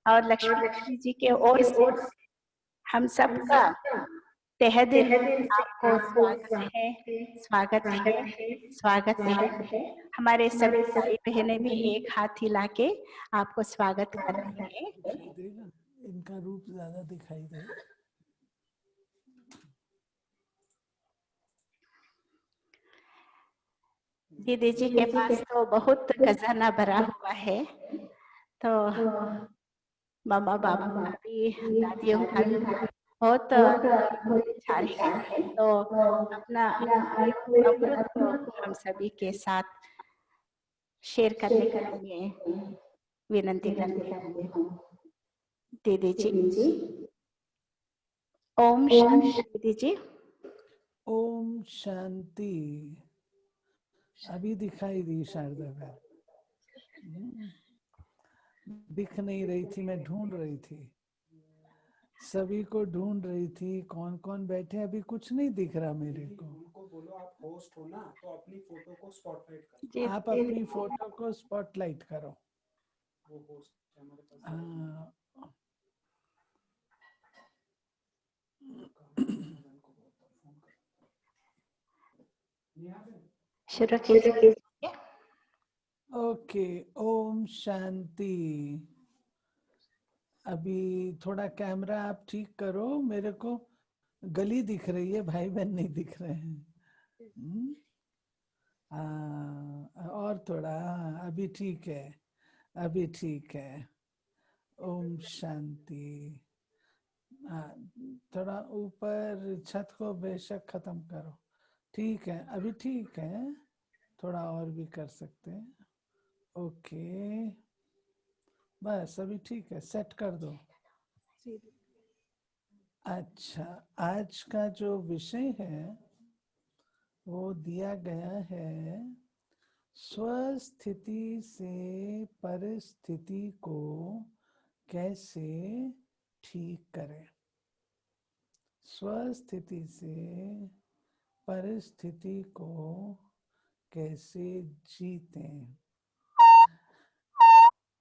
और लक्ष्मी जी के ओर से हम सबका तहे दिल आपको स्वागत है। हमारे सभी भाई बहनें भी एक हाथ हिला के आपको स्वागत कर रहे हैं। दिखाई देगा, इनका रूप ज्यादा दिखाई दे। दीदी जी के पास तो बहुत खजाना भरा हुआ है, तो मामा बाबा का भी दादियों का भी बहुत विचार है, तो अपना अमृत को हम सभी के साथ शेयर करने के लिए विनंती करती हूँ। दीदी जी, ओम शांति। दीदी जी, ओम शांति। अभी दिखाई दी शारदा बहन। दिख नहीं रही थी, मैं ढूंढ रही थी, सभी को ढूंढ रही थी, कौन कौन बैठे, अभी कुछ नहीं दिख रहा मेरे को। उनको बोलो आप होस्ट हो ना, तो अपनी फोटो को स्पॉटलाइट करो। आप अपनी फोटो को स्पॉटलाइट करो। वो होस्ट है हमारे पास। हाँ। शुरू कीजिए। ओके, ओम शांति। अभी थोड़ा कैमरा आप ठीक करो, मेरे को गली दिख रही है, भाई बहन नहीं दिख रहे हैं। और थोड़ा, अभी ठीक है, अभी ठीक है। ओम शांति। थोड़ा ऊपर छत को बेशक खत्म करो। ठीक है, अभी ठीक है, थोड़ा और भी कर सकते हैं। ओके, बस अभी ठीक है, सेट कर दो। अच्छा, आज का जो विषय है वो दिया गया है, स्वस्थिति से परिस्थिति को कैसे ठीक करें। स्वस्थिति से परिस्थिति को कैसे जीतें।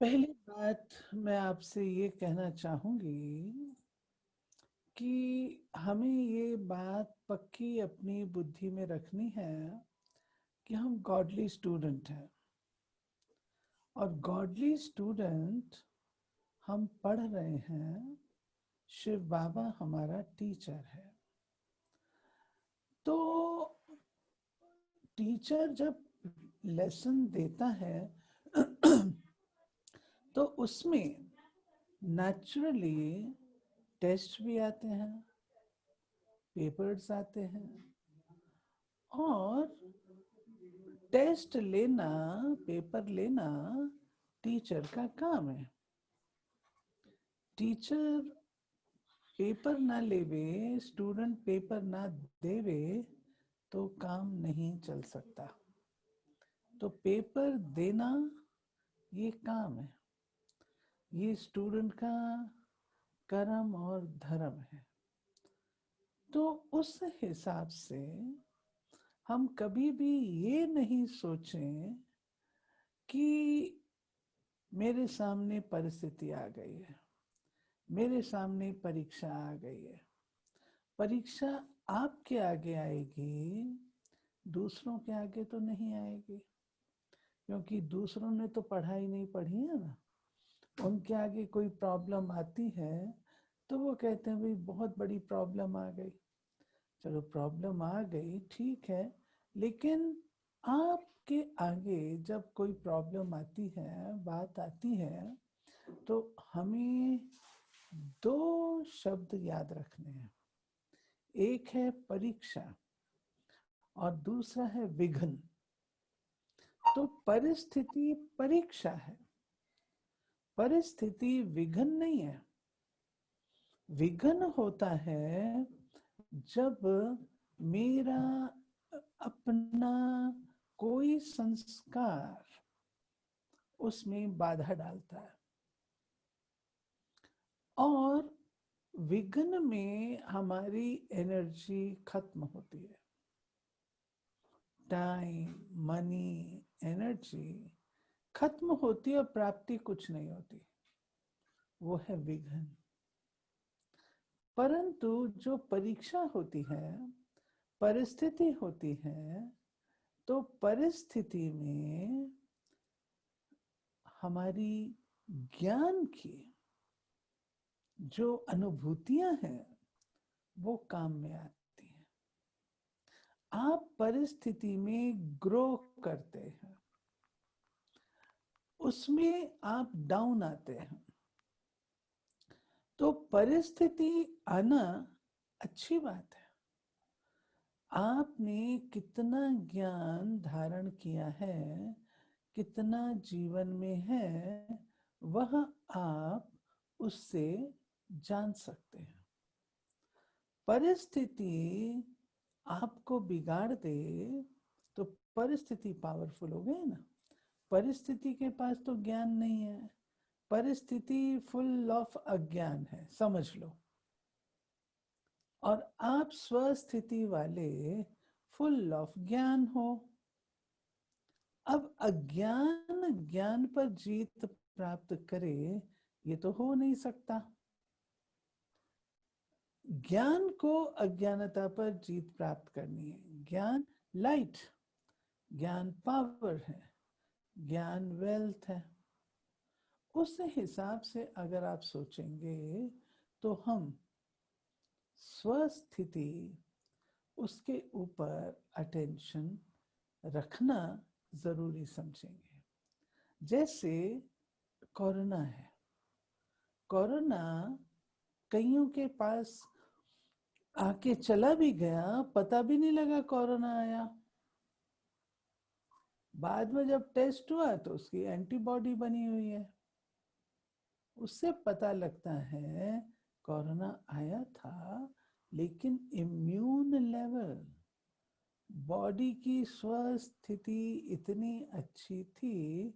पहली बात मैं आपसे ये कहना चाहूंगी कि हमें ये बात पक्की अपनी बुद्धि में रखनी है कि हम गॉडली स्टूडेंट हैं, और गॉडली स्टूडेंट हम पढ़ रहे हैं, शिव बाबा हमारा टीचर है। तो टीचर जब लेसन देता है तो उसमें नेचुरली टेस्ट भी आते हैं, पेपर्स आते हैं, और टेस्ट लेना, पेपर लेना टीचर का काम है। टीचर पेपर ना लेवे, स्टूडेंट पेपर ना देवे तो काम नहीं चल सकता। तो पेपर देना ये काम है, ये स्टूडेंट का कर्म और धर्म है। तो उस हिसाब से हम कभी भी ये नहीं सोचें कि मेरे सामने परिस्थिति आ गई है, मेरे सामने परीक्षा आ गई है। परीक्षा आपके आगे आएगी, दूसरों के आगे तो नहीं आएगी, क्योंकि दूसरों ने तो पढ़ाई नहीं पढ़ी है ना। उनके आगे कोई प्रॉब्लम आती है तो वो कहते हैं भाई बहुत बड़ी प्रॉब्लम आ गई। चलो प्रॉब्लम आ गई, ठीक है, लेकिन आपके आगे जब कोई प्रॉब्लम आती है, बात आती है, तो हमें दो शब्द याद रखने हैं। एक है परीक्षा और दूसरा है विघ्न। तो परिस्थिति परीक्षा है, परिस्थिति विघ्न नहीं है। विघ्न होता है जब मेरा अपना कोई संस्कार उसमें बाधा डालता है, और विघ्न में हमारी एनर्जी खत्म होती है, टाइम, मनी, एनर्जी खत्म होती है और प्राप्ति कुछ नहीं होती। वो है विघ्न। परंतु जो परीक्षा होती है, परिस्थिति होती है, तो परिस्थिति में हमारी ज्ञान की जो अनुभूतियां हैं वो काम में आती हैं। आप परिस्थिति में ग्रो करते हैं, उसमें आप डाउन आते हैं। तो परिस्थिति आना अच्छी बात है। आपने कितना ज्ञान धारण किया है, कितना जीवन में है, वह आप उससे जान सकते हैं। परिस्थिति आपको बिगाड़ दे तो परिस्थिति पावरफुल हो गई ना। परिस्थिति के पास तो ज्ञान नहीं है, परिस्थिति फुल ऑफ अज्ञान है, समझ लो। और आप स्वस्थिति वाले फुल ऑफ ज्ञान हो। अब अज्ञान ज्ञान पर जीत प्राप्त करे, ये तो हो नहीं सकता। ज्ञान को अज्ञानता पर जीत प्राप्त करनी है। ज्ञान लाइट, ज्ञान पावर है, ज्ञान वेल्थ है। उस हिसाब से अगर आप सोचेंगे तो हम स्वस्थिति, उसके ऊपर अटेंशन रखना जरूरी समझेंगे। जैसे कोरोना है, कोरोना कईयों के पास आके चला भी गया, पता भी नहीं लगा कोरोना आया। बाद में जब टेस्ट हुआ तो उसकी एंटीबॉडी बनी हुई है, उससे पता लगता है कोरोना आया था, लेकिन इम्यून लेवल, बॉडी की स्वस्थिति इतनी अच्छी थी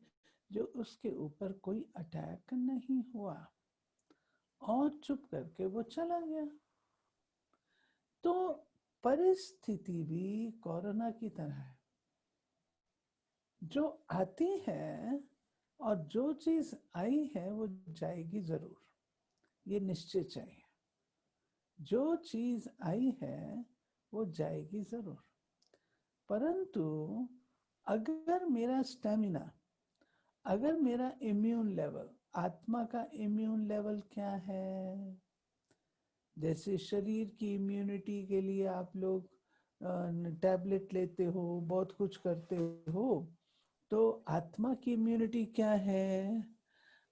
जो उसके ऊपर कोई अटैक नहीं हुआ और चुप करके वो चला गया। तो परिस्थिति भी कोरोना की तरह है, जो आती है और जो चीज आई है वो जाएगी जरूर, ये निश्चय चाहिए। जो चीज आई है वो जाएगी जरूर। परंतु अगर मेरा स्टेमिना, अगर मेरा इम्यून लेवल, आत्मा का इम्यून लेवल क्या है, जैसे शरीर की इम्यूनिटी के लिए आप लोग टैबलेट लेते हो, बहुत कुछ करते हो, तो आत्मा की इम्यूनिटी क्या है?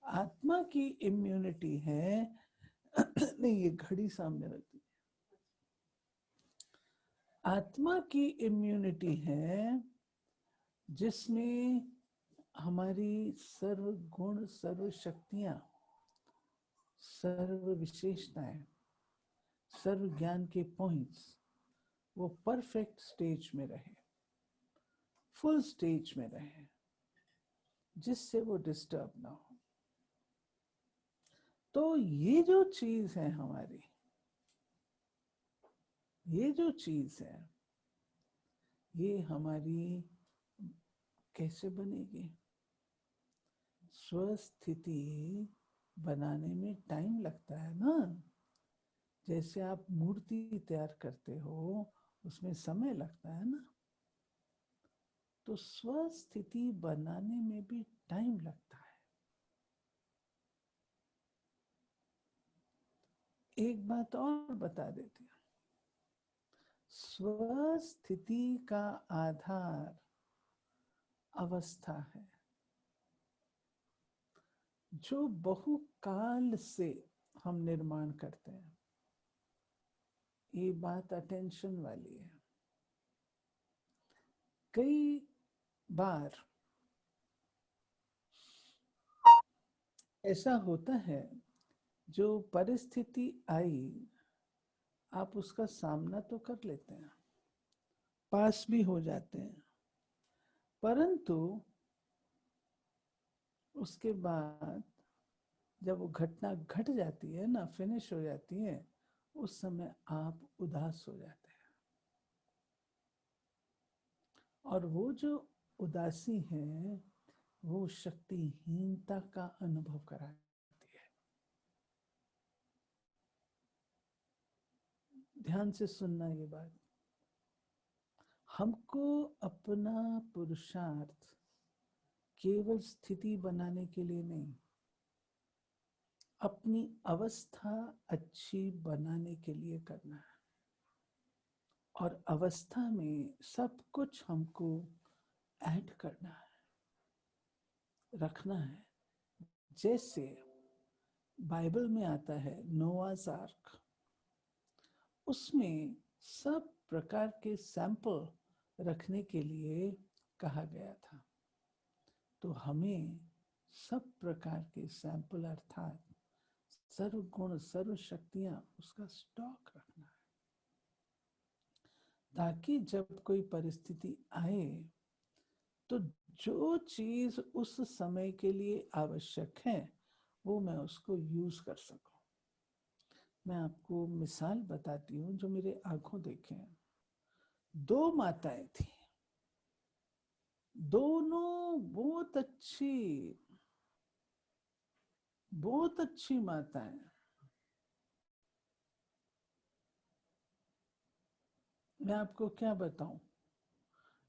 आत्मा की इम्यूनिटी है नहीं, ये घड़ी सामने रख दी। आत्मा की इम्यूनिटी है जिसमें हमारी सर्व गुण, सर्व शक्तियां, सर्व विशेषताएं, सर्व ज्ञान के पॉइंट्स वो परफेक्ट स्टेज में रहे, फुल स्टेज में रहे, जिससे वो डिस्टर्ब ना हो। तो ये जो चीज है हमारी, ये जो चीज है, ये हमारी कैसे बनेगी? स्वस्थिति बनाने में टाइम लगता है ना। जैसे आप मूर्ति तैयार करते हो, उसमें समय लगता है ना। तो स्वस्थिति बनाने में भी टाइम लगता है। एक बात और बता देती हूँ, स्वस्थिति का आधार अवस्था है, जो बहुकाल से हम निर्माण करते हैं। ये बात अटेंशन वाली है। कई बार ऐसा होता है, जो परिस्थिति आई, आप उसका सामना तो कर लेते हैं, पास भी हो जाते हैं, परंतु उसके बाद जब वो घटना घट जाती है ना, फिनिश हो जाती है, उस समय आप उदास हो जाते हैं। और वो जो उदासी है वो शक्तिहीनता का अनुभव कराती है। ध्यान से सुनना ये बात। हमको अपना पुरुषार्थ केवल स्थिति बनाने के लिए नहीं, अपनी अवस्था अच्छी बनाने के लिए करना है। और अवस्था में सब कुछ हमको ऐड करना है, रखना है। जैसे बाइबल में आता है नोआज आर्क, उसमें सब प्रकार के सैंपल रखने के लिए कहा गया था। तो हमें सब प्रकार के सैंपल अर्थात सर्व गुण सर्व शक्तियां उसका स्टॉक रखना है, ताकि जब कोई परिस्थिति आए तो जो चीज उस समय के लिए आवश्यक है वो मैं उसको यूज कर सकूं। मैं आपको मिसाल बताती हूँ जो मेरे आंखों देखे हैं। 2 माताएं थी, दोनों बहुत अच्छी माताएं। मैं आपको क्या बताऊं,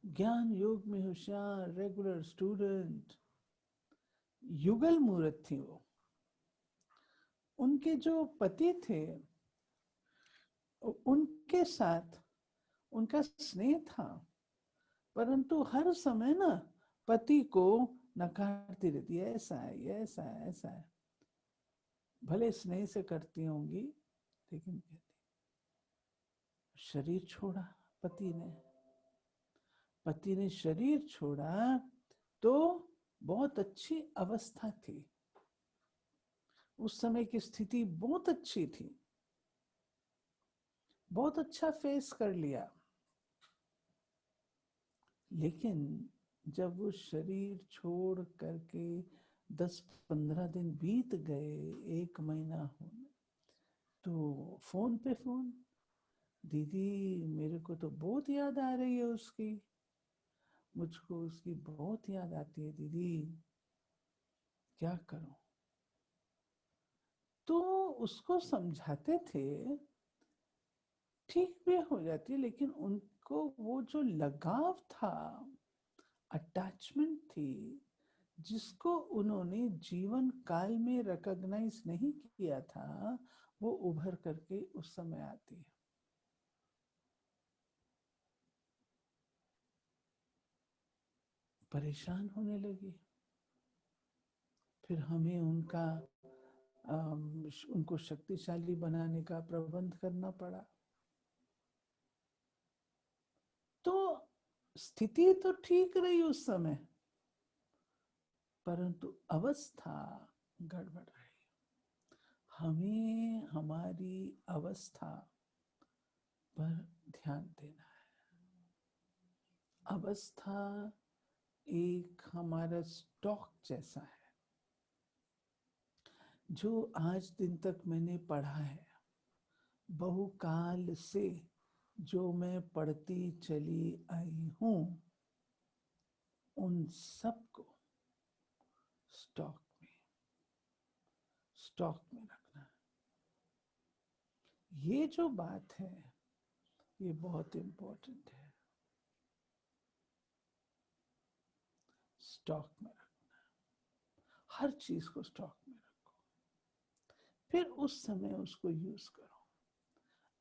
ज्ञान योग में होशियार, रेगुलर स्टूडेंट, युगल मूर्त थी वो। उनके जो पति थे उनके साथ उनका स्नेह था, परंतु हर समय ना पति को नकारती रहती है, ऐसा है, ये ऐसा है, ऐसा है। भले स्नेह से करती होंगी, लेकिन शरीर छोड़ा पति ने शरीर छोड़ा तो बहुत अच्छी अवस्था थी, उस समय की स्थिति बहुत अच्छी थी, बहुत अच्छा फेस कर लिया। लेकिन जब वो शरीर छोड़ करके 10-15 दिन बीत गए, 1 महीना होने, तो फोन पे फोन, दीदी मेरे को तो बहुत याद आ रही है उसकी, मुझको उसकी बहुत याद आती है दीदी, क्या करूं। तो उसको समझाते थे, ठीक भी हो जाती, लेकिन उनको वो जो लगाव था, अटैचमेंट थी, जिसको उन्होंने जीवन काल में रिकॉग्नाइज नहीं किया था, वो उभर करके उस समय आती है। परेशान होने लगी। फिर हमें उनको शक्तिशाली बनाने का प्रबंध करना पड़ा। तो स्थिति तो ठीक रही उस समय, परंतु अवस्था गड़बड़ रही। हमें हमारी अवस्था पर ध्यान देना है। अवस्था एक हमारा स्टॉक जैसा है, जो आज दिन तक मैंने पढ़ा है, बहुकाल से जो मैं पढ़ती चली आई हूं, उन सबको स्टॉक में रखना है। ये जो बात है ये बहुत इंपॉर्टेंट है। स्टॉक में रखना, हर चीज को स्टॉक में रखो, फिर उस समय उसको यूज करो।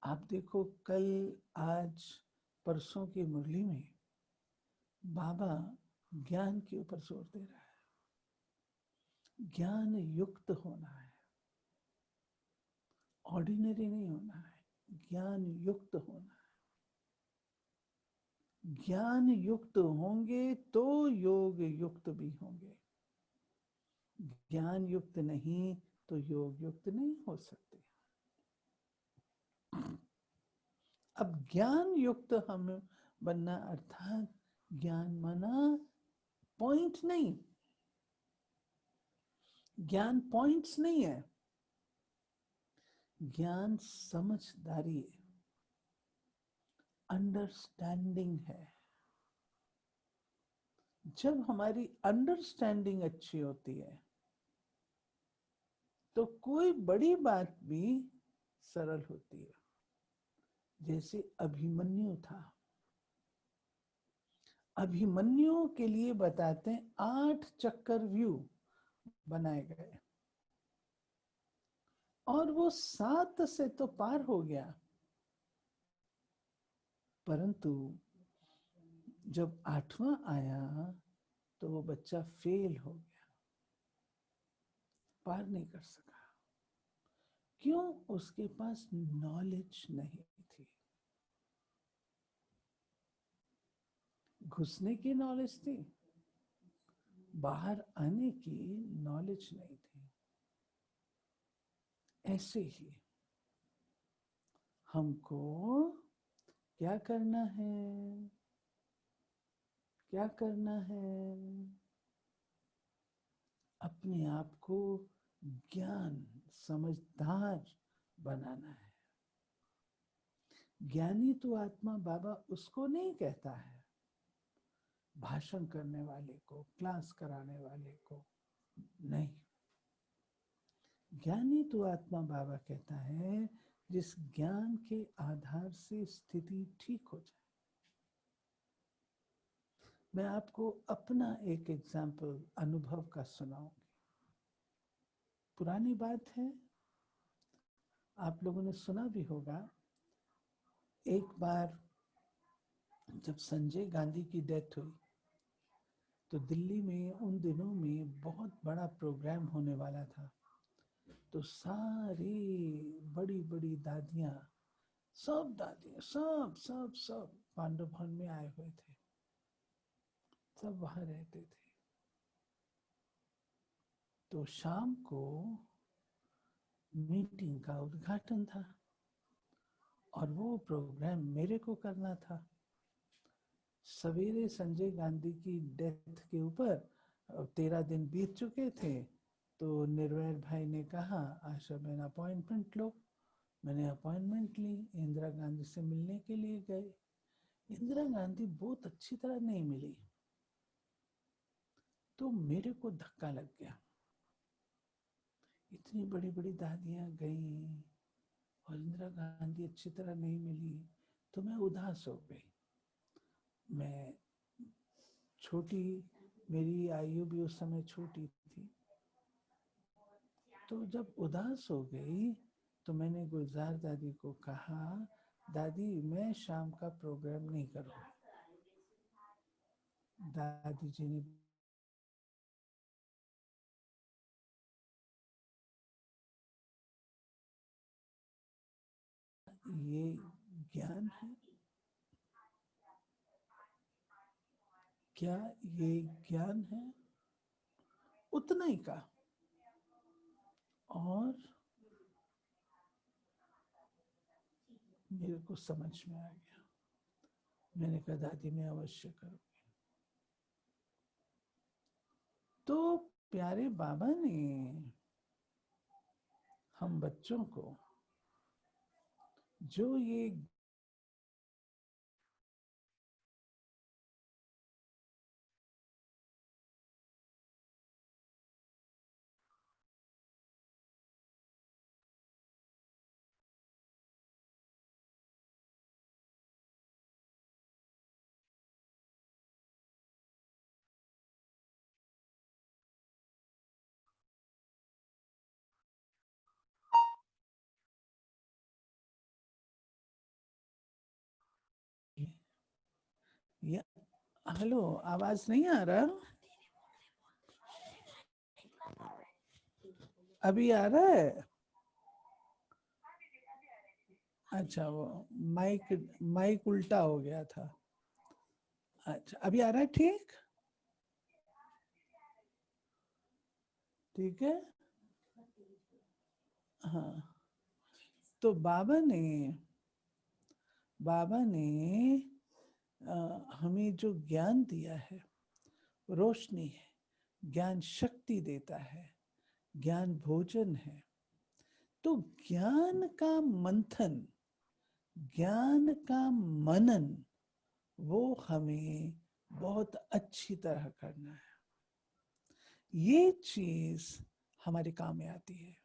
आप देखो, कल, आज, परसों की मुरली में बाबा ज्ञान के ऊपर जोर दे रहा है। ज्ञान युक्त होना है, ऑर्डिनरी नहीं होना है, ज्ञान युक्त होना है। ज्ञान युक्त होंगे तो योग युक्त भी होंगे, ज्ञान युक्त नहीं तो योग युक्त नहीं हो सकते। अब ज्ञान युक्त हम बनना, अर्थात ज्ञान माना पॉइंट नहीं, ज्ञान पॉइंट्स नहीं है, ज्ञान समझदारी है, अंडरस्टैंडिंग है। जब हमारी अंडरस्टैंडिंग अच्छी होती है तो कोई बड़ी बात भी सरल होती है। जैसे अभिमन्यु था, अभिमन्यु के लिए बताते हैं 8 चक्कर व्यू बनाए गए और वो 7 से तो पार हो गया, परंतु जब 8वां आया तो वो बच्चा फेल हो गया, पार नहीं कर सका। क्यों? उसके पास नॉलेज नहीं थी। घुसने की नॉलेज थी, बाहर आने की नॉलेज नहीं थी। ऐसे ही हमको क्या करना है? क्या करना है? अपने आप को ज्ञान समझदार बनाना है। ज्ञानी तो आत्मा बाबा उसको नहीं कहता है, भाषण करने वाले को, क्लास कराने वाले को नहीं। ज्ञानी तो आत्मा बाबा कहता है जिस ज्ञान के आधार से स्थिति ठीक हो जाए। मैं आपको अपना एक एग्जाम्पल अनुभव का सुनाऊंगी। पुरानी बात है, आप लोगों ने सुना भी होगा। एक बार जब संजय गांधी की डेथ हुई तो दिल्ली में उन दिनों में बहुत बड़ा प्रोग्राम होने वाला था। तो सारी बड़ी बड़ी दादियां, सब दादियां, सब सब सब पांडव भवन में आए हुए थे, सब वहां रहते थे। तो शाम को मीटिंग का उद्घाटन था और वो प्रोग्राम मेरे को करना था। सवेरे संजय गांधी की डेथ के ऊपर 13 दिन बीत चुके थे। तो निर्वैर भाई ने कहा आशा बहन अपॉइंटमेंट लो। मैंने अपॉइंटमेंट ली, इंदिरा गांधी से मिलने के लिए गए। इंदिरा गांधी बहुत अच्छी तरह नहीं मिली, तो मेरे को धक्का लग गया। इतनी बड़ी बड़ी दादियां गई और इंदिरा गांधी अच्छी तरह नहीं मिली, तो मैं उदास हो गई। मैं छोटी, मेरी आयु भी उस समय छोटी थी। तो जब उदास हो गई तो मैंने गुलजार दादी को कहा, दादी मैं शाम का प्रोग्राम नहीं करूँगी। दादी जी ने ये ज्ञान है? क्या ये ज्ञान है? उतना ही का। और मेरे को समझ में आ गया। मैंने कहा दादी मैं अवश्य करूंगी। तो प्यारे बाबा ने हम बच्चों को जो ये ये हेलो, आवाज नहीं आ रहा? अभी आ रहा है? अच्छा, वो माइक माइक उल्टा हो गया था। अच्छा, अभी आ रहा है? ठीक ठीक है। हाँ, तो बाबा ने हमें जो ज्ञान दिया है, रोशनी है, ज्ञान शक्ति देता है, ज्ञान भोजन है। तो ज्ञान का मंथन, ज्ञान का मनन, वो हमें बहुत अच्छी तरह करना है। ये चीज हमारे काम में आती है।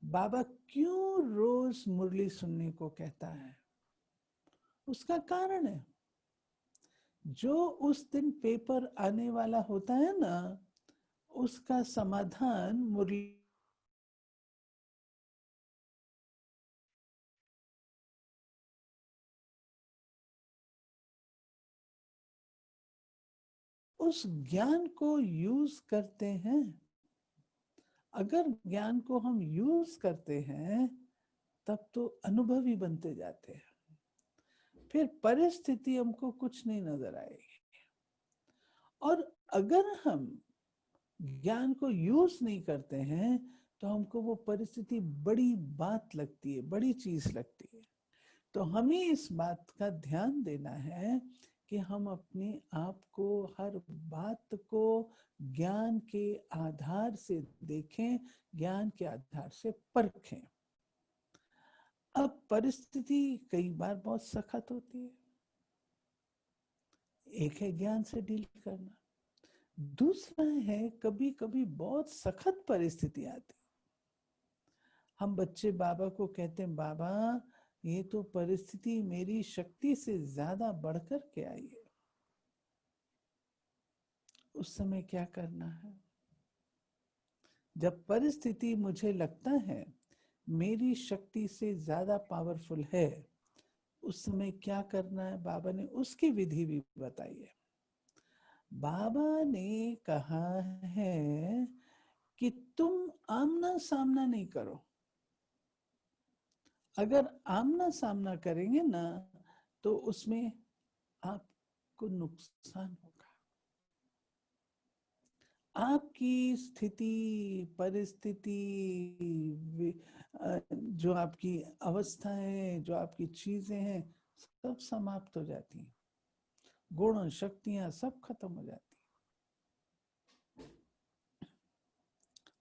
बाबा क्यों रोज मुरली सुनने को कहता है? उसका कारण है, जो उस दिन पेपर आने वाला होता है ना, उसका समाधान मुरली उस ज्ञान को यूज करते हैं। अगर ज्ञान को हम यूज करते हैं तब तो अनुभवी बनते जाते हैं, फिर परिस्थिति हमको कुछ नहीं नजर आएगी। और अगर हम ज्ञान को यूज नहीं करते हैं तो हमको वो परिस्थिति बड़ी बात लगती है, बड़ी चीज लगती है। तो हमें इस बात का ध्यान देना है कि हम अपने आप को, हर बात को ज्ञान के आधार से देखें, ज्ञान के आधार से परखें। अब परिस्थिति कई बार बहुत सख्त होती है, एक है ज्ञान से डील करना, दूसरा है कभी कभी बहुत सख्त परिस्थिति आती। हम बच्चे बाबा को कहते हैं, बाबा ये तो परिस्थिति मेरी शक्ति से ज्यादा बढ़कर के आई है। उस समय क्या करना है? जब परिस्थिति मुझे लगता है मेरी शक्ति से ज्यादा पावरफुल है, उस समय क्या करना है? बाबा ने उसकी विधि भी बताई है। बाबा ने कहा है कि तुम आमना सामना नहीं करो। अगर आमना सामना करेंगे ना तो उसमें आपको नुकसान होगा। आपकी स्थिति, परिस्थिति, जो आपकी अवस्थाएं, जो आपकी चीजें हैं, सब समाप्त हो जाती हैं, गुण शक्तियां सब खत्म हो जाती हैं।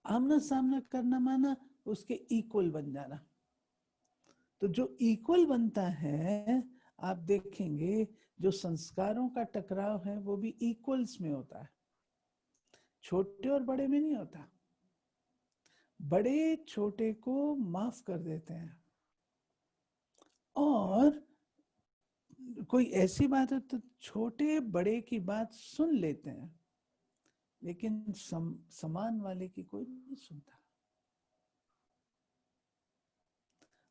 आमना सामना करना माना उसके इक्वल बन जाना। तो जो इक्वल बनता है, आप देखेंगे जो संस्कारों का टकराव है वो भी इक्वल्स में होता है, छोटे और बड़े में नहीं होता। बड़े छोटे को माफ कर देते हैं, और कोई ऐसी बात है तो छोटे बड़े की बात सुन लेते हैं, लेकिन समान वाले की कोई नहीं सुनता।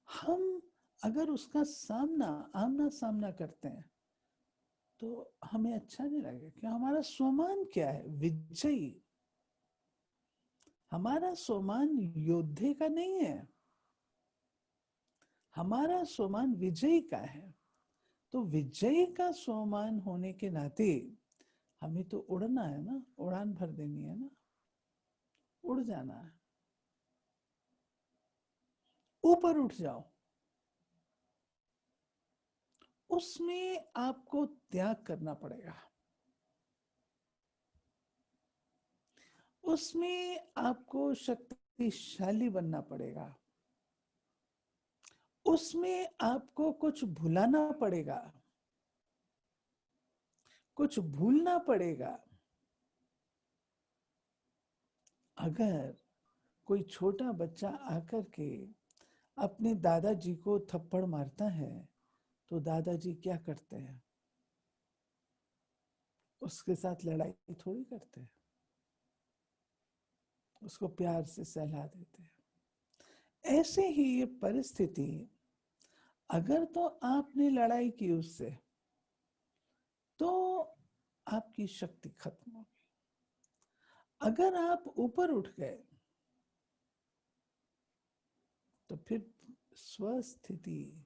हम अगर उसका आमना सामना करते हैं तो हमें अच्छा नहीं लगेगा कि हमारा स्वमान क्या है? विजयी। हमारा स्वमान योद्धे का नहीं है, हमारा स्वमान विजयी का है। तो विजयी का स्वमान होने के नाते हमें तो उड़ना है ना, उड़ान भर देनी है ना, उड़ जाना है, ऊपर उठ जाओ। उसमें आपको त्याग करना पड़ेगा, उसमें आपको शक्तिशाली बनना पड़ेगा, उसमें आपको कुछ भुलाना पड़ेगा, कुछ भूलना पड़ेगा। अगर कोई छोटा बच्चा आकर के अपने दादाजी को थप्पड़ मारता है तो दादाजी क्या करते हैं? उसके साथ लड़ाई थोड़ी करते हैं, उसको प्यार से सहला देते हैं। ऐसे ही ये परिस्थिति, अगर तो आपने लड़ाई की उससे तो आपकी शक्ति खत्म होगी। अगर आप ऊपर उठ गए तो फिर स्वस्थिति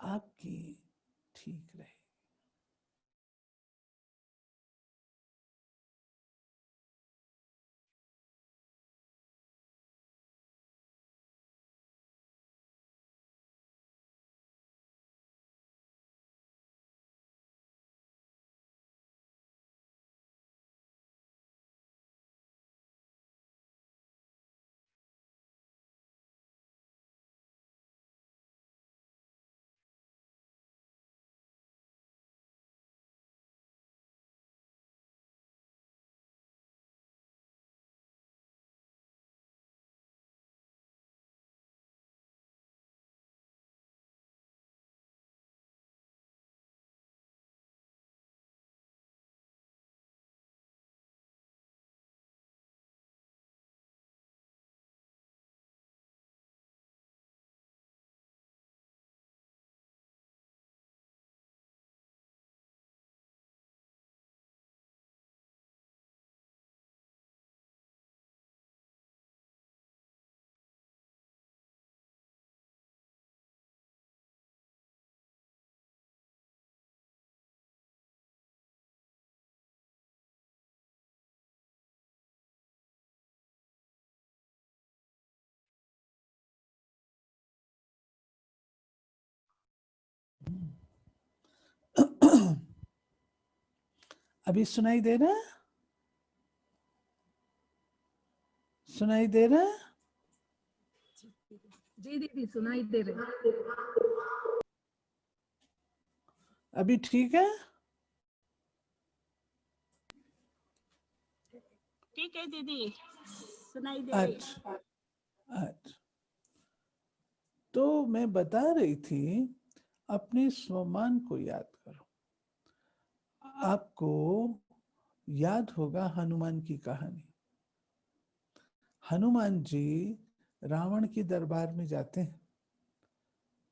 आपकी ठीक रहे। अभी सुनाई दे रहा है? सुनाई दे रहा है? जी दीदी सुनाई दे रहे। अभी ठीक है? ठीक है दीदी, सुनाई दे रही। अच्छा अच्छा। तो मैं बता रही थी, अपने स्वमान को याद करो। आपको याद होगा हनुमान की कहानी। हनुमान जी रावण के दरबार में जाते हैं,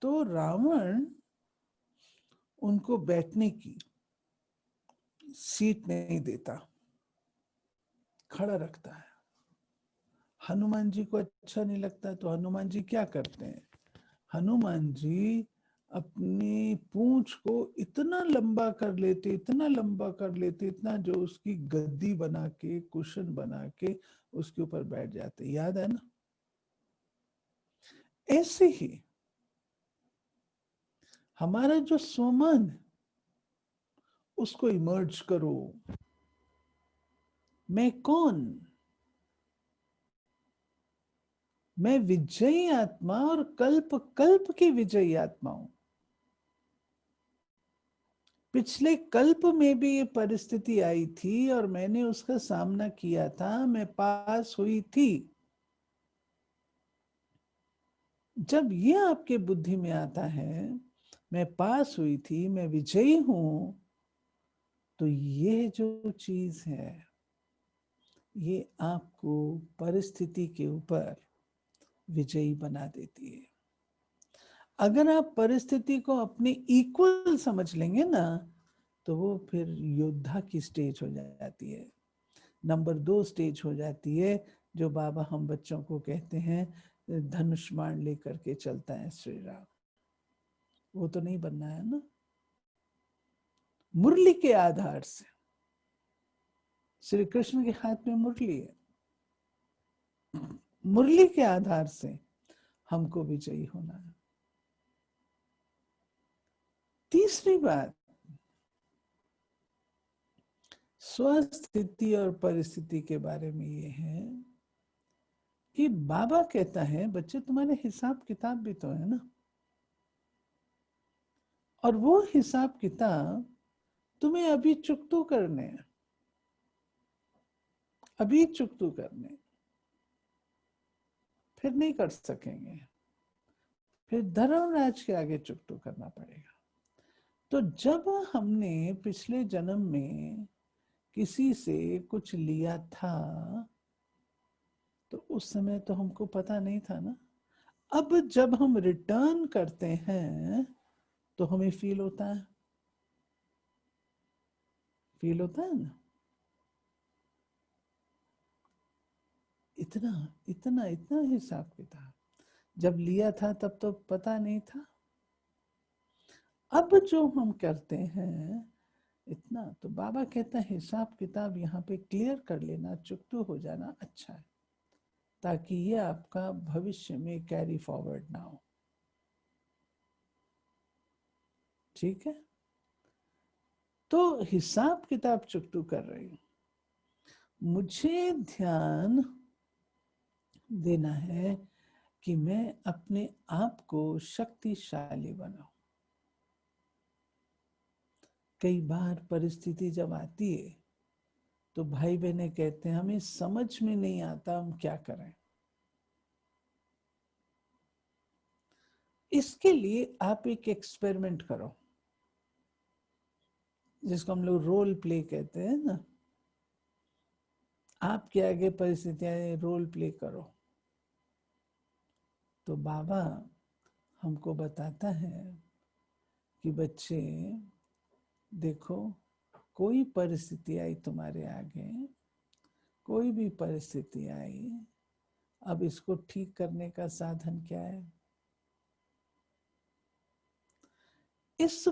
तो रावण उनको बैठने की सीट नहीं देता, खड़ा रखता है। हनुमान जी को अच्छा नहीं लगता, तो हनुमान जी क्या करते हैं? हनुमान जी अपनी पूंछ को इतना लंबा कर लेते, इतना लंबा कर लेते, इतना, जो उसकी गद्दी बना के, कुशन बना के उसके ऊपर बैठ जाते। याद है ना? ऐसे ही हमारा जो स्वमान है, उसको इमर्ज करो। मैं कौन? मैं विजयी आत्मा, और कल्प कल्प की विजयी आत्मा हूं। पिछले कल्प में भी ये परिस्थिति आई थी और मैंने उसका सामना किया था, मैं पास हुई थी। जब ये आपके बुद्धि में आता है, मैं पास हुई थी, मैं विजयी हूं, तो ये जो चीज है, ये आपको परिस्थिति के ऊपर विजयी बना देती है। अगर आप परिस्थिति को अपने इक्वल समझ लेंगे ना, तो वो फिर योद्धा की स्टेज हो जाती है। नंबर 2 स्टेज हो जाती है, जो बाबा हम बच्चों को कहते हैं, धनुष बाण लेकर के चलता है श्री राम। वो तो नहीं बनना है ना। मुरली के आधार से, श्री कृष्ण के हाथ में मुरली है, मुरली के आधार से हमको विजयी होना है। तीसरी बात, स्वस्थिति और परिस्थिति के बारे में ये है कि बाबा कहता है, बच्चे तुम्हारे हिसाब किताब भी तो है ना, और वो हिसाब किताब तुम्हें अभी चुकतू करने हैं, अभी चुकतू करने, फिर नहीं कर सकेंगे, फिर धर्मराज के आगे चुकतू करना पड़ेगा। तो जब हमने पिछले जन्म में किसी से कुछ लिया था, तो उस समय तो हमको पता नहीं था ना। अब जब हम रिटर्न करते हैं, तो हमें फील होता है, फील होता है ना। इतना इतना इतना हिसाब किताब, जब लिया था तब तो पता नहीं था। अब जो हम करते हैं इतना, तो बाबा कहता है हिसाब किताब यहाँ पे क्लियर कर लेना, चुकतू हो जाना अच्छा है, ताकि ये आपका भविष्य में कैरी फॉरवर्ड ना हो। ठीक है? तो हिसाब किताब चुकतू कर रही हूं, मुझे ध्यान देना है कि मैं अपने आप को शक्तिशाली बनाऊं। कई बार परिस्थिति जब आती है, तो भाई बहनें कहते हैं हमें समझ में नहीं आता हम क्या करें। इसके लिए आप एक एक्सपेरिमेंट करो, जिसको हम लोग रोल प्ले कहते हैं ना। आपके आगे परिस्थितियां, रोल प्ले करो। तो बाबा हमको बताता है कि बच्चे देखो, कोई परिस्थिति आई तुम्हारे आगे, कोई भी परिस्थिति आई, अब इसको ठीक करने का साधन क्या है? इस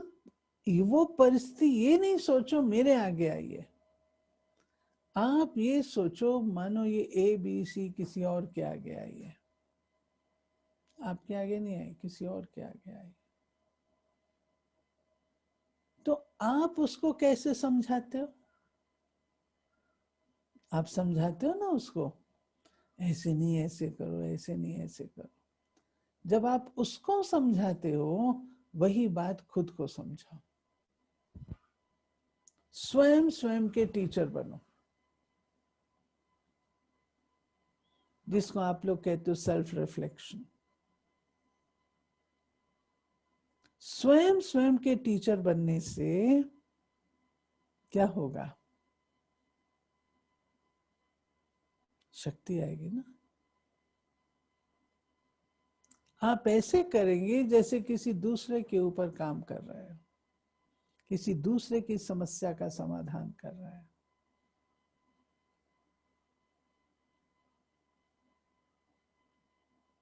वो परिस्थिति, ये नहीं सोचो मेरे आगे आई है, आप ये सोचो मानो ये ABC किसी और के आगे आई है। आपके आगे नहीं आई, किसी और के आगे आई। तो आप उसको कैसे समझाते हो? आप समझाते हो ना उसको, ऐसे नहीं ऐसे करो, ऐसे नहीं ऐसे करो। जब आप उसको समझाते हो, वही बात खुद को समझाओ। स्वयं स्वयं के टीचर बनो, जिसको आप लोग कहते हो सेल्फ रिफ्लेक्शन। स्वयं स्वयं के टीचर बनने से क्या होगा? शक्ति आएगी ना। आप ऐसे करेंगे जैसे किसी दूसरे के ऊपर काम कर रहे हैं, किसी दूसरे की समस्या का समाधान कर रहे हैं।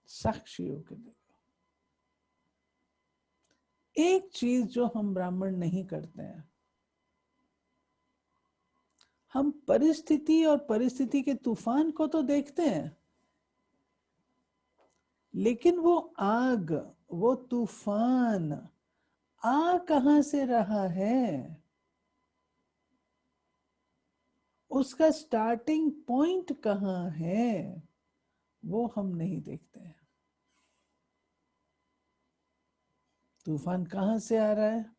साक्षी होकर देखो। एक चीज जो हम ब्राह्मण नहीं करते हैं, हम परिस्थिति और परिस्थिति के तूफान को तो देखते हैं, लेकिन वो आग, वो तूफान आ कहां से रहा है, उसका स्टार्टिंग पॉइंट कहां है, वो हम नहीं देखते हैं। तूफान कहां से आ रहा है?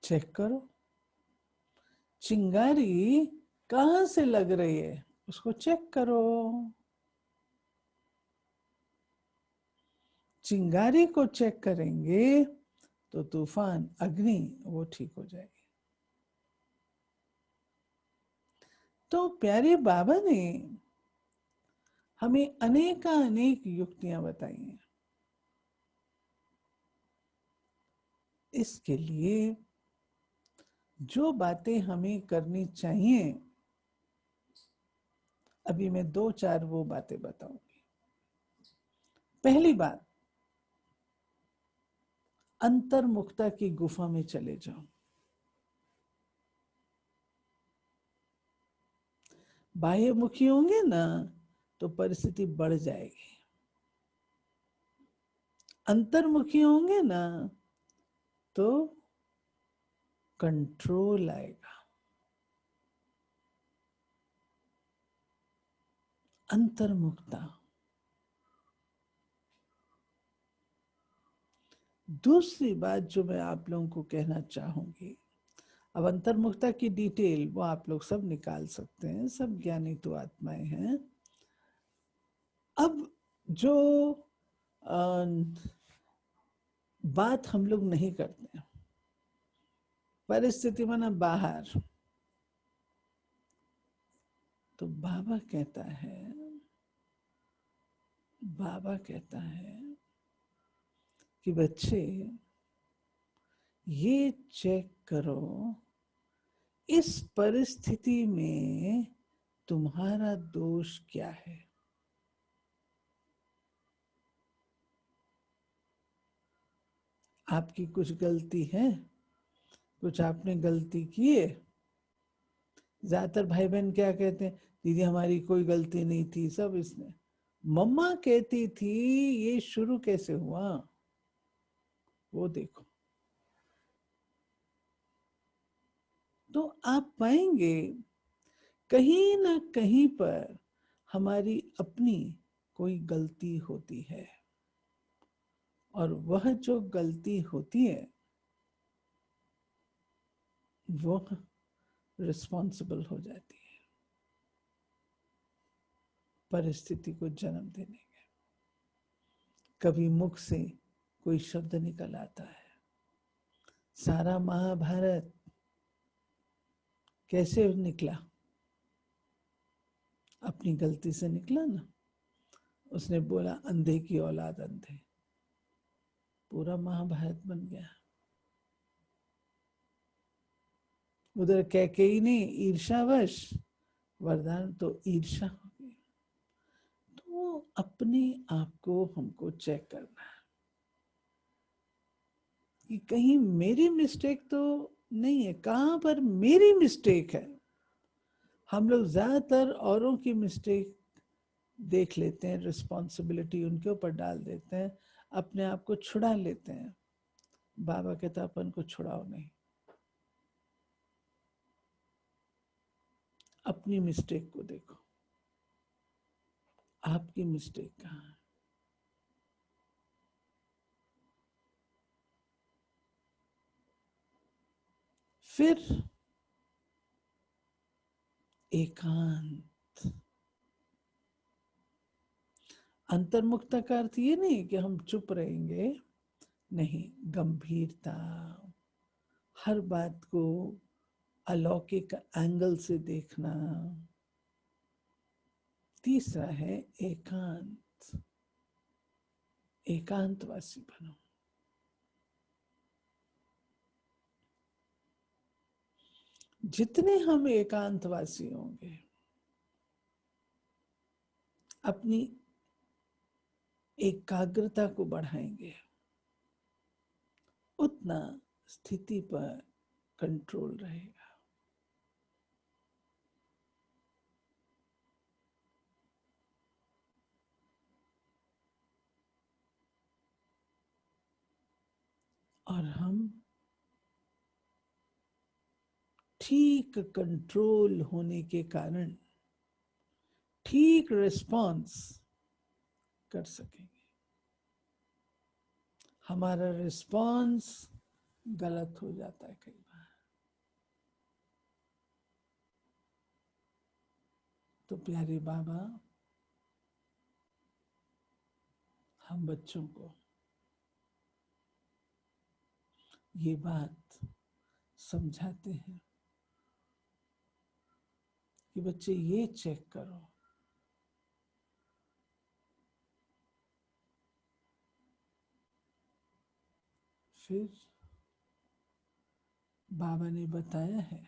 चेक करो। चिंगारी कहां से लग रही है, उसको चेक करो। चिंगारी को चेक करेंगे तो तूफान, अग्नि, वो ठीक हो जाएगी। तो प्यारे बाबा ने हमें अनेक युक्तियां बताई हैं। इसके लिए जो बातें हमें करनी चाहिए, अभी मैं 2-4 वो बातें बताऊंगी। पहली बात, अंतर्मुखता की गुफा में चले जाओ। बाह्यमुखी होंगे ना तो परिस्थिति बढ़ जाएगी, अंतर्मुखी होंगे ना तो कंट्रोल आएगा। अंतर्मुखता। दूसरी बात जो मैं आप लोगों को कहना चाहूंगी, अब अंतर्मुखता की डिटेल वो आप लोग सब निकाल सकते हैं, सब ज्ञानी तो आत्माएं हैं। अब जो बात हम लोग नहीं करते, परिस्थिति माना बाहर, तो बाबा कहता है कि बच्चे ये चेक करो, इस परिस्थिति में तुम्हारा दोष क्या है। आपकी कुछ गलती है, कुछ आपने गलती की है। ज्यादातर भाई बहन क्या कहते हैं, दीदी हमारी कोई गलती नहीं थी, सब इसने। मम्मा कहती थी ये शुरू कैसे हुआ, वो देखो। तो आप पाएंगे कहीं ना कहीं पर हमारी अपनी कोई गलती होती है, और वह जो गलती होती है वो रिस्पॉन्सिबल हो जाती है परिस्थिति को जन्म देने के। कभी मुख से कोई शब्द निकल आता है। सारा महाभारत कैसे निकला? अपनी गलती से निकला ना। उसने बोला अंधे की औलाद अंधे, पूरा महाभारत बन गया। उधर कैकेयी ने ईर्षावश वरदान तो ईर्षा हो गई। तो अपने आप को हमको चेक करना है कि कहीं मेरी मिस्टेक तो नहीं है, कहां पर मेरी मिस्टेक है। हम लोग ज्यादातर औरों की मिस्टेक देख लेते हैं, रिस्पॉन्सिबिलिटी उनके ऊपर डाल देते हैं, अपने आप को छुड़ा लेते हैं। बाबा कहता अपन को छुड़ाओ नहीं, अपनी मिस्टेक को देखो, आपकी मिस्टेक कहाँ है। फिर एकांत। अंतर्मुखता का अर्थ ये नहीं कि हम चुप रहेंगे, नहीं, गंभीरता, हर बात को अलौकिक एंगल से देखना। तीसरा है एकांत, एकांतवासी बनो। जितने हम एकांतवासी होंगे, अपनी एकाग्रता को बढ़ाएंगे, उतना स्थिति पर कंट्रोल रहेगा। और हम ठीक कंट्रोल होने के कारण ठीक रिस्पॉन्स कर सकेंगे। हमारा रिस्पॉन्स गलत हो जाता है कई बार। तो प्यारे बाबा हम बच्चों को ये बात समझाते हैं कि बच्चे ये चेक करो, फिर बाबा ने बताया है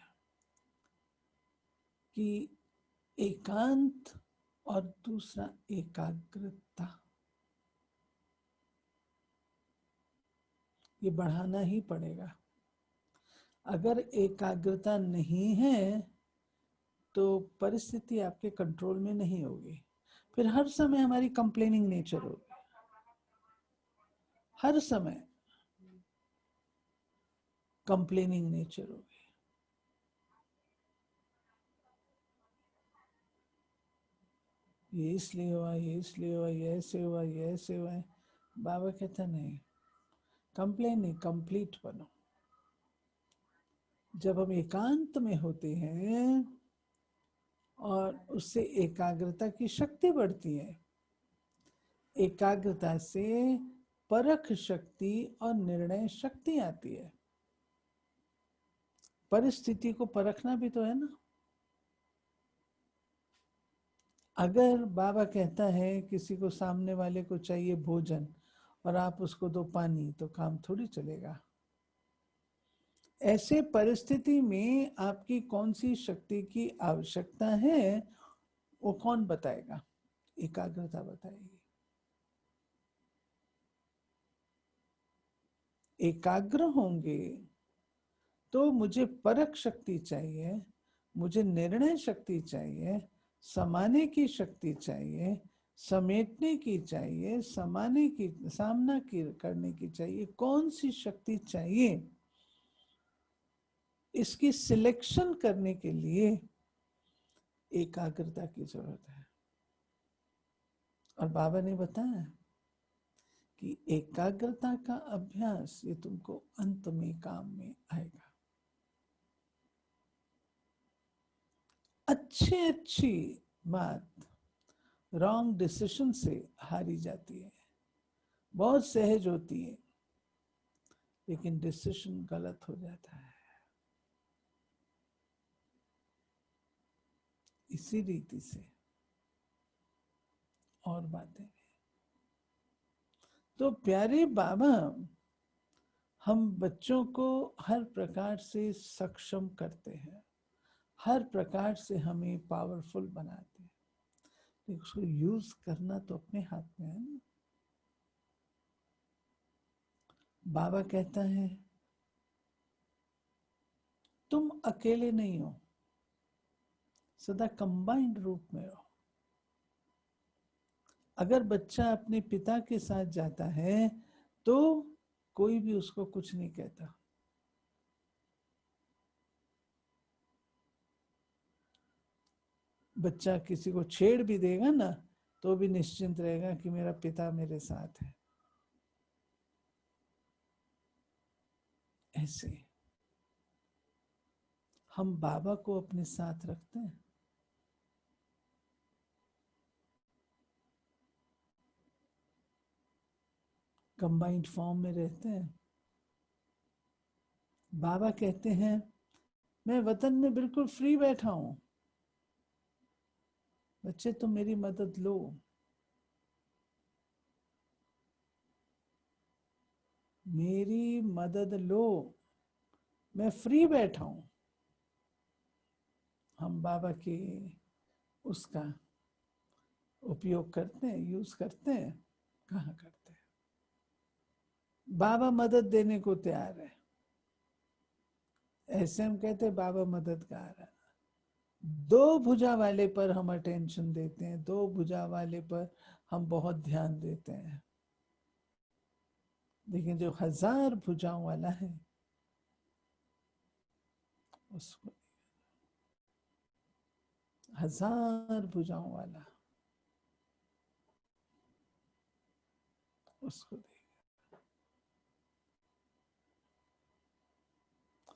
कि एकांत और दूसरा एकाग्रता, ये बढ़ाना ही पड़ेगा। अगर एकाग्रता नहीं है तो परिस्थिति आपके कंट्रोल में नहीं होगी। फिर हर समय हमारी कंप्लेनिंग नेचर होगी, हर समय कंप्लेनिंग नेचर होगी। ये इसलिए हुआ, ये इसलिए हुआ, ये ऐसे हुआ, ये ऐसे हुआ। बाबा कहता नहीं, कंप्लेन नहीं, कंप्लीट बनो। जब हम एकांत में होते हैं और उससे एकाग्रता की शक्ति बढ़ती है, एकाग्रता से परख शक्ति और निर्णय शक्ति आती है। परिस्थिति को परखना भी तो है ना। अगर बाबा कहता है किसी को, सामने वाले को चाहिए भोजन और आप उसको दो पानी, तो काम थोड़ी चलेगा। ऐसे परिस्थिति में आपकी कौन सी शक्ति की आवश्यकता है वो कौन बताएगा? एकाग्रता बताएगी। एकाग्र होंगे तो मुझे परख शक्ति चाहिए, मुझे निर्णय शक्ति चाहिए, समाने की शक्ति चाहिए, समेटने की चाहिए, समाने की, सामना की करने की चाहिए। कौन सी शक्ति चाहिए, इसकी सिलेक्शन करने के लिए एकाग्रता की जरूरत है। और बाबा ने बताया कि एकाग्रता का अभ्यास ये तुमको अंत में काम में आएगा। अच्छी बात रॉन्ग डिसीजन से हारी जाती है, बहुत सहज होती है, लेकिन डिसीजन गलत हो जाता है। इसी रीति से और बातें। तो प्यारे बाबा हम बच्चों को हर प्रकार से सक्षम करते हैं, हर प्रकार से हमें पावरफुल बनाते हैं, लेकिन उसको यूज करना तो अपने हाथ में है ना। बाबा कहता है तुम अकेले नहीं हो, सदा कंबाइंड रूप में हो। अगर बच्चा अपने पिता के साथ जाता है तो कोई भी उसको कुछ नहीं कहता। बच्चा किसी को छेड़ भी देगा ना तो भी निश्चिंत रहेगा कि मेरा पिता मेरे साथ है। ऐसे हम बाबा को अपने साथ रखते हैं। कंबाइंड फॉर्म में रहते हैं। बाबा कहते हैं मैं वतन में बिल्कुल फ्री बैठा हूं, बच्चे तुम मेरी मदद लो। मेरी मदद लो, मैं फ्री बैठा हूं। हम बाबा के उसका उपयोग करते हैं, यूज करते हैं? कहाँ करते हैं? बाबा मदद देने को तैयार है। ऐसे हम कहते हैं बाबा मददगार है। दो भुजा वाले पर हम अटेंशन देते हैं, दो भुजा वाले पर हम बहुत ध्यान देते हैं, लेकिन जो 1000 भुजाओं वाला है उसको, 1000 भुजाओं वाला उसको देगा।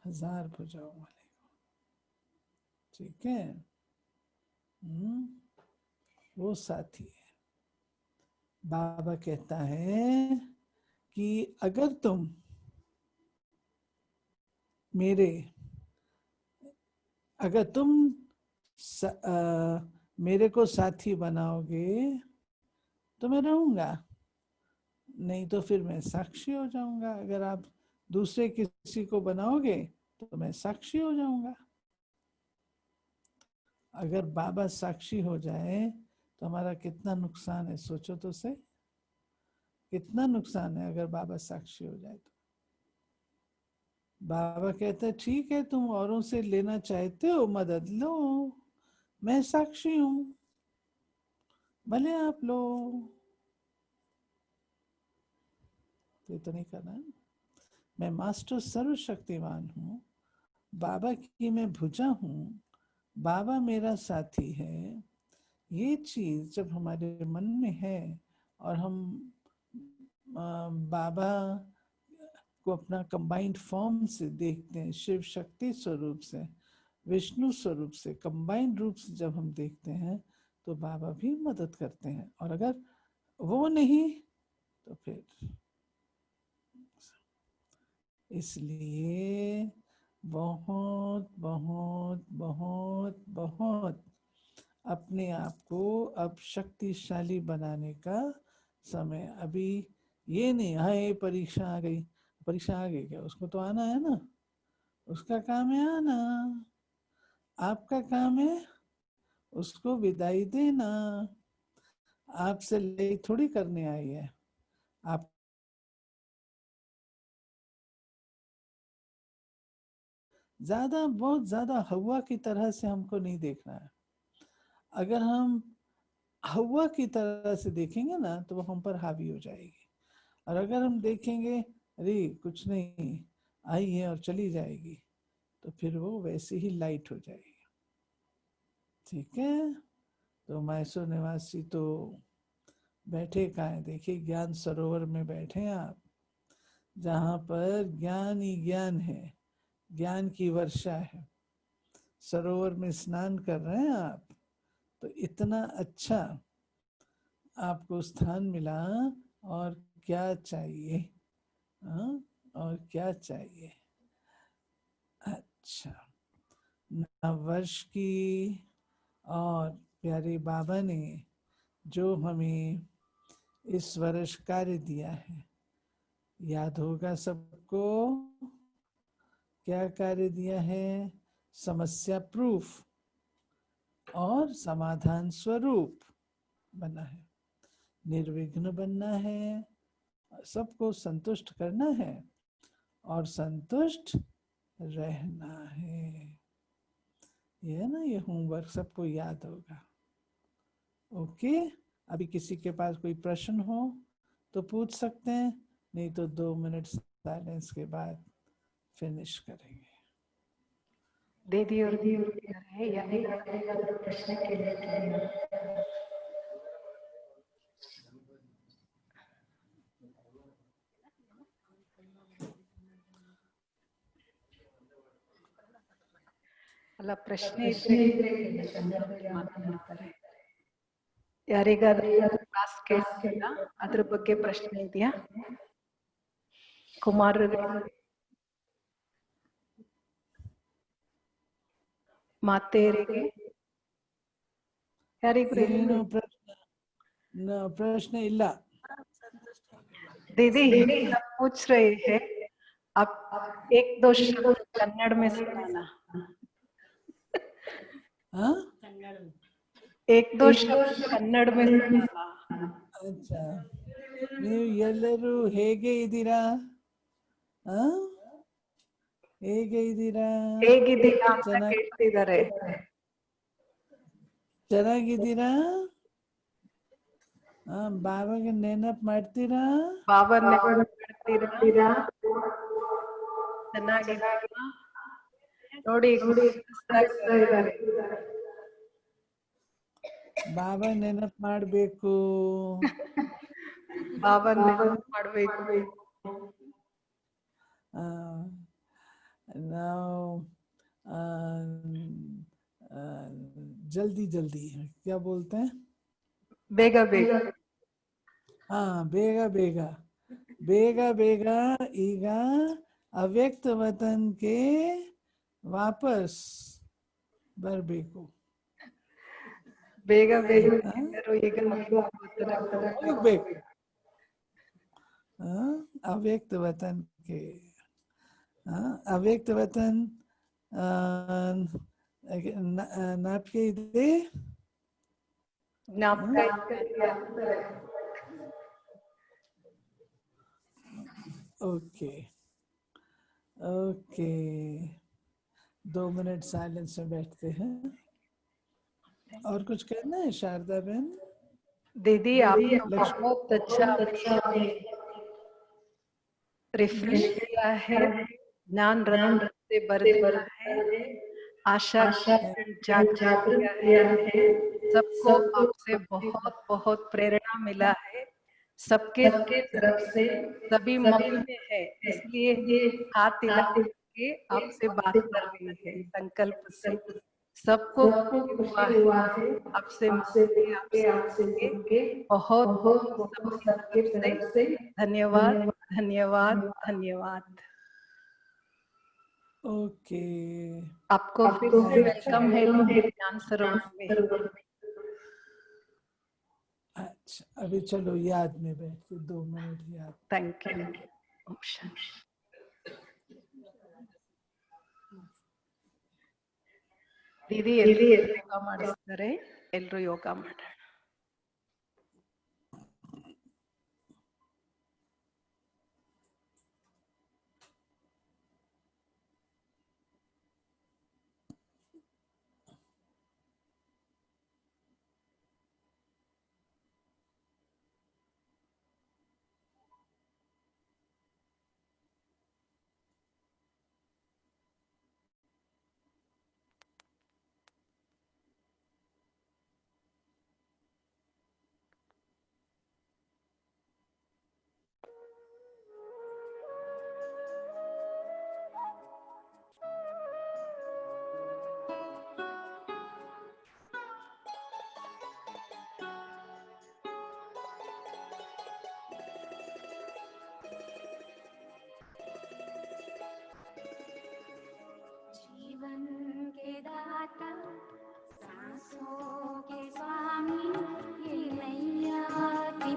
1000 भुजाओं वाले को, ठीक है? वो साथी है। बाबा कहता है कि अगर तुम मेरे को साथी बनाओगे तो मैं रहूंगा, नहीं तो फिर मैं साक्षी हो जाऊंगा। अगर आप दूसरे किसी को बनाओगे तो मैं साक्षी हो जाऊंगा। अगर बाबा साक्षी हो जाए तो हमारा कितना नुकसान है, सोचो तो सही। कितना नुकसान है अगर बाबा साक्षी हो जाए तो। बाबा कहते हैं ठीक है, तुम औरों से लेना चाहते हो मदद, लो, मैं साक्षी हूं, भले आप लो। तो ये तो नहीं करना है। मैं मास्टर सर्वशक्तिमान हूँ, बाबा की मैं भुजा हूँ, बाबा मेरा साथी है। ये चीज जब हमारे मन में है और हम बाबा को अपना कंबाइंड फॉर्म से देखते हैं, शिव शक्ति स्वरूप से, विष्णु स्वरूप से, कंबाइंड रूप से जब हम देखते हैं तो बाबा भी मदद करते हैं। और अगर वो नहीं तो फिर, इसलिए बहुत बहुत बहुत बहुत अपने आप को अब शक्तिशाली बनाने का समय। अभी ये नहीं हाय परीक्षा आ गई, परीक्षा आ गई क्या, उसको तो आना है ना, उसका काम है आना। आपका काम है उसको विदाई देना। आपसे लड़ाई थोड़ी करने आई है। आप बहुत ज्यादा हवा की तरह से हमको नहीं देखना है। अगर हम हवा की तरह से देखेंगे ना तो वो हम पर हावी हो जाएगी। और अगर हम देखेंगे अरे कुछ नहीं, आई है और चली जाएगी, तो फिर वो वैसे ही लाइट हो जाएगी। ठीक है? तो मैसूर निवासी तो बैठे कहाँ है? देखिए ज्ञान सरोवर में बैठे हैं आप, जहां पर ज्ञान ही ज्ञान है, ज्ञान की वर्षा है। सरोवर में स्नान कर रहे हैं आप, तो इतना अच्छा आपको स्थान मिला, और क्या चाहिए? हाँ, और क्या चाहिए? अच्छा, नववर्ष की और प्यारे बाबा ने जो हमें इस वर्ष कार्य दिया है, याद होगा सबको क्या कार्य दिया है? समस्या प्रूफ और समाधान स्वरूप बना है। निर्विघ्न बनना है, सबको संतुष्ट करना है और संतुष्ट रहना है। ये है ना, ये होमवर्क सबको याद होगा। ओके, अभी किसी के पास कोई प्रश्न हो तो पूछ सकते हैं, नहीं तो 2 मिनट साइलेंस के बाद फिनिश करेंगे। दीदी और है यानी प्रश्न के लिए ಅಲ್ಲ ಪ್ರಶ್ನೆ ಇದ್ರೆ ಮಾತಾಡ್ತಾರೆ. ಯಾರಿಗಾದ್ರೂ ಕ್ಲಾಸ್ ಕೇಳಿಲ್ಲ ಅದ್ರ ಬಗ್ಗೆ ಪ್ರಶ್ನೆ ಇದೆಯಾ? ಕುಮಾರ್ ಮಾತೇರಿಗೆ ಯಾರಿಗೂ ಏನು प्रश्न ಇಲ್ಲ. दीदी सब पूछ रहे हैं, आप एक दो शब्द कन्नड़ में सुनाना. हाँ? एक दो शब्द कन्नड़ में सुनाना. अच्छा, ನೀವು ಎಲ್ಲರೂ ಹೇಗೆ ಇದ್ದೀರಾ? ಹೇಗೆ ಇದ್ದೀರಾ? ಹೇಗಿದ್ದೀರಾ ಅಂತ ಕೇಳ್ತಿದ್ದಾರೆ. ಚೆನ್ನಾಗಿದ್ದೀರಾ? ಬಾಬಾಗೆ ನೆನಪು ಮಾಡ್ತೀರಾ? ಬಾಬಾ ಮಾಡ್ತೀರಾ? ಚೆನ್ನಾಗಿದ್ದೀರಾ? ನೋಡಿ ಇದ್ದಾರೆ. ಬಾಬಾ ನೆನಪು ಮಾಡಬೇಕು. ಬಾಬಾ ನೆನಪು ಮಾಡಬೇಕು. ನಾವು जल्दी जल्दी क्या बोलते हैं? ಬೇಗ ಬೇಗ. हाँ, ಬೇಗ ಬೇಗ ಬೇಗ ಬೇಗ ಈಗ ಅವ್ಯಕ್ತ ವತನ್ಗೆ ವಾಪಸ್ ಬರಬೇಕು. ಬೇಗ ಬೇಗ ಈಗ ಹೋಗ್ಬೇಕು. ಅವ್ಯಕ್ತ ವತನ್ के ಅವ್ಯಕ್ತ ವತನ್ ನಾಪ್ಕೆ ಇದೆ. ओके ओके, 2 मिनट साइलेंस में बैठते हैं. और कुछ कहना है शारदा बहन? दीदी आप बहुत अच्छा रिफ्रेश किया है, ज्ञान रत्न से भर दिया है, आशा जागृत किया है. सबको आपसे बहुत बहुत प्रेरणा मिला है. सबके तरफ से सभी मौन में है, इसलिए हाथ हिला के आपसे बात कर रही है संकल्प से. सबको हुआ है आपसे बहुत सबकी तरफ से धन्यवाद धन्यवाद धन्यवाद. ओके, आपको फिर से वेलकम है ज्ञान सरोवर में. अच्छा, अभी चलो याद में बैठते 2 मिनट याद. Thank you. दीदी ಯೋಗ ಮಾಡಿಸ್ತಾರೆ, ಎಲ್ಲರೂ ಯೋಗ ಮಾಡೋಣ.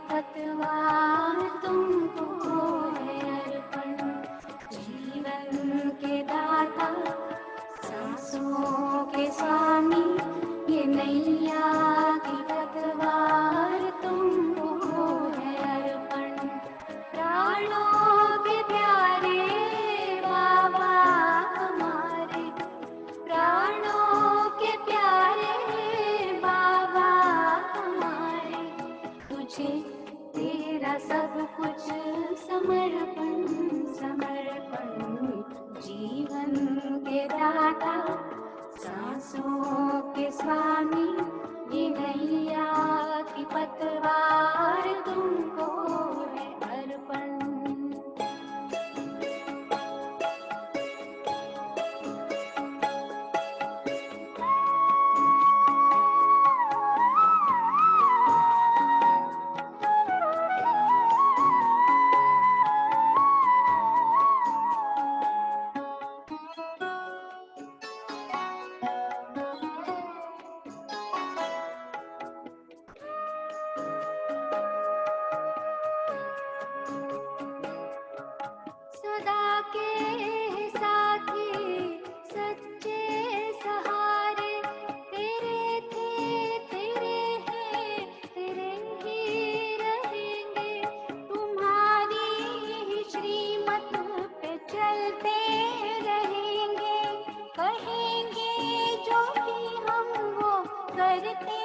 पतवार तुमको है अर्पण, जीवन के दाता सांसों के स्वामी, ये नैया की पतवार तुमको है अर्पण. प्राणों के प्यारे बाबा हमारे, प्राणों के प्यारे तुझे तेरा सब कुछ समर्पण समर्पण। जीवन के दाता सांसों के स्वामी, ये नैया की पतवार तुमको है अर्पण। सदा के साथी सच्चे सहारे, तेरे थे तेरे हैं तेरे ही रहेंगे। तुम्हारी ही श्रीमत पे चलते रहेंगे, कहेंगे जो भी हम वो करते